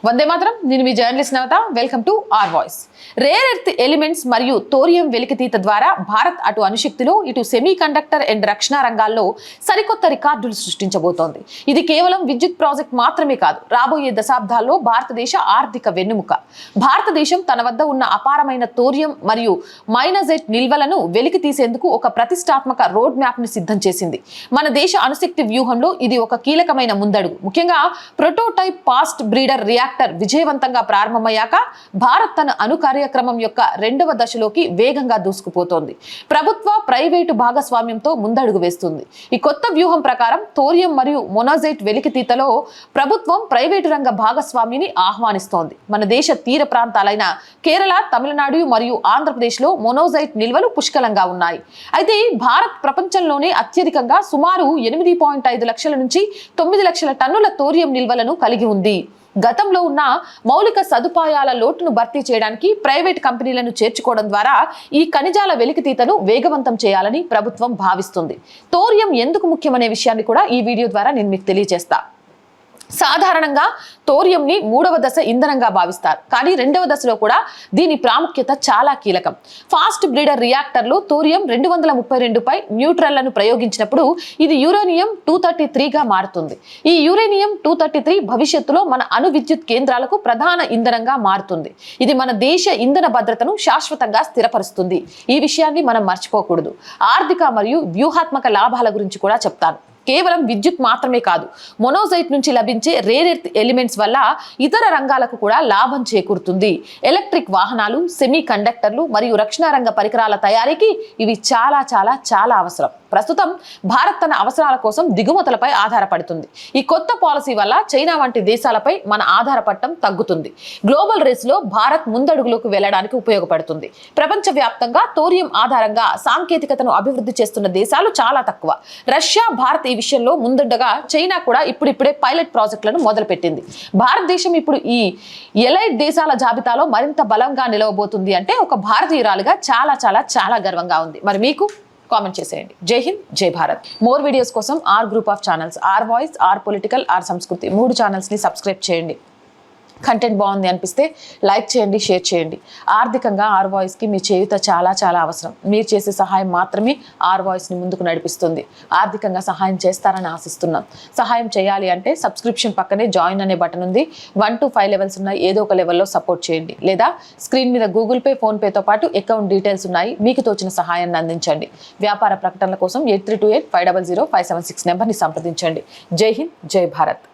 వందే మాత్రం. నేను మీ journalist Navata. Welcome to R voice. Rare earth elements మరియు థోరియం వెలికితీత ద్వారా భారత్ అటు అణుశక్తిలో ఇటు సెమీ కండక్టర్ అండ్ రక్షణ రంగాల్లో సరికొత్త రికార్డులు సృష్టించబోతోంది. ఇది కేవలం విద్యుత్ ప్రాజెక్ట్ మాత్రమే కాదు, రాబోయే దశాబ్దాల్లో భారతదేశ ఆర్థిక వెన్నెముక. భారతదేశం తన వద్ద ఉన్న అపారమైన థోరియం మరియు మైనజైట్ నిల్వలను వెలికి తీసేందుకు ఒక ప్రతిష్టాత్మక రోడ్ మ్యాప్ ని సిద్ధం చేసింది. మన దేశ అణుశక్తి వ్యూహంలో ఇది ఒక కీలకమైన ముందడుగు. ముఖ్యంగా ప్రోటోటైప్ ఫాస్ట్ బ్రీడర్ రియాక్టర్ విజయవంతంగా ప్రారంభమయ్యాక భారత్ తన అణు కార్యక్రమం యొక్క రెండవ దశలోకి వేగంగా దూసుకుపోతోంది. ప్రభుత్వ ప్రైవేటు భాగస్వామ్యంతో ముందడుగు వేస్తుంది. ఈ కొత్త వ్యూహం ప్రకారం థోరియం మరియు మొనాజైట్ వెలికితీతలో ప్రభుత్వం ప్రైవేటు రంగ భాగస్వామిని ఆహ్వానిస్తోంది. మన దేశ తీర ప్రాంతాలైన కేరళ, తమిళనాడు మరియు ఆంధ్రప్రదేశ్ లో మొనోజైట్ నిల్వలు పుష్కలంగా ఉన్నాయి. అయితే భారత్ ప్రపంచంలోనే అత్యధికంగా సుమారు 8.5 లక్షల నుంచి 9 లక్షల టన్నుల థోరియం నిల్వలను కలిగి ఉంది. గతంలో ఉన్న మౌలిక సదుపాయాల లోటును భర్తీ చేయడానికి ప్రైవేట్ కంపెనీలను చేర్చుకోవడం ద్వారా ఈ ఖనిజాల వెలికితీతను వేగవంతం చేయాలని ప్రభుత్వం భావిస్తుంది. థోరియం ఎందుకు ముఖ్యమనే విషయాన్ని కూడా ఈ వీడియో ద్వారా నేను మీకు తెలియజేస్తా. సాధారణంగా థోరియంని 3వ దశ ఇంధనంగా భావిస్తారు, కానీ 2వ దశలో కూడా దీని ప్రాముఖ్యత చాలా కీలకం. ఫాస్ట్ బ్రీడర్ రియాక్టర్లో థోరియం 232 పై న్యూట్రన్లను ప్రయోగించినప్పుడు ఇది యురేనియం 233గా మారుతుంది. ఈ యురేనియం 233 భవిష్యత్తులో మన అణు విద్యుత్ కేంద్రాలకు ప్రధాన ఇంధనంగా మారుతుంది. ఇది మన దేశ ఇంధన భద్రతను శాశ్వతంగా స్థిరపరుస్తుంది. ఈ విషయాన్ని మనం మర్చిపోకూడదు. ఆర్థిక మరియు వ్యూహాత్మక లాభాల గురించి కూడా చెప్తాను. కేవలం విద్యుత్ మాత్రమే కాదు, మొనోజైట్ నుంచి లభించే రేర్ ఎర్త్ ఎలిమెంట్స్ వల్ల ఇతర రంగాలకు కూడా లాభం చేకూరుతుంది. ఎలక్ట్రిక్ వాహనాలు, సెమీ కండక్టర్లు మరియు రక్షణ రంగ పరికరాల తయారీకి ఇవి చాలా చాలా చాలా అవసరం. ప్రస్తుతం భారత్ తన అవసరాల కోసం దిగుమతులపై ఆధారపడుతుంది. ఈ కొత్త పాలసీ వల్ల చైనా వంటి దేశాలపై మన ఆధారపడటం తగ్గుతుంది. గ్లోబల్ రేస్ లో భారత్ ముందడుగులోకి వెళ్లడానికి ఉపయోగపడుతుంది. ప్రపంచవ్యాప్తంగా థోరియం ఆధారంగా సాంకేతికతను అభివృద్ధి చేస్తున్న దేశాలు చాలా తక్కువ. రష్యా, భారత్ ఈ విషయంలో ముందుండగా చైనా కూడా ఇప్పుడిప్పుడే పైలట్ ప్రాజెక్టులను మొదలుపెట్టింది. భారతదేశం ఇప్పుడు ఈ ఎలైట్ దేశాల జాబితాలో మరింత బలంగా నిలవబోతుంది అంటే ఒక భారతీయురాలుగా చాలా చాలా చాలా గర్వంగా ఉంది. మరి మీకు కామెంట్ చేసేయండి. జై హింద్, జై భారత్. మోర్ వీడియోస్ కోసం R group of channels, R voice, R political, R Sanskriti 3 ఛానల్స్ని subscribe చేయండి. కంటెంట్ బాగుంది అనిపిస్తే లైక్ చేయండి, షేర్ చేయండి. ఆర్థికంగా ఆర్ వాయిస్కి మీ చేయూత చాలా చాలా అవసరం. మీరు చేసే సహాయం మాత్రమే ఆర్ వాయిస్ని ముందుకు నడిపిస్తుంది. ఆర్థికంగా సహాయం చేస్తారని ఆశిస్తున్నాం. సహాయం చేయాలి అంటే సబ్స్క్రిప్షన్ పక్కనే జాయిన్ అనే బటన్ ఉంది. 1 to 5 లెవెల్స్ ఉన్నాయి. ఏదో ఒక లెవెల్లో సపోర్ట్ చేయండి. లేదా స్క్రీన్ మీద గూగుల్ పే, ఫోన్పేతో పాటు అకౌంట్ డీటెయిల్స్ ఉన్నాయి. మీకు తోచిన సహాయాన్ని అందించండి. వ్యాపార ప్రకటనల కోసం 8328500576 నెంబర్ని సంప్రదించండి. జై హింద్, జై భారత్.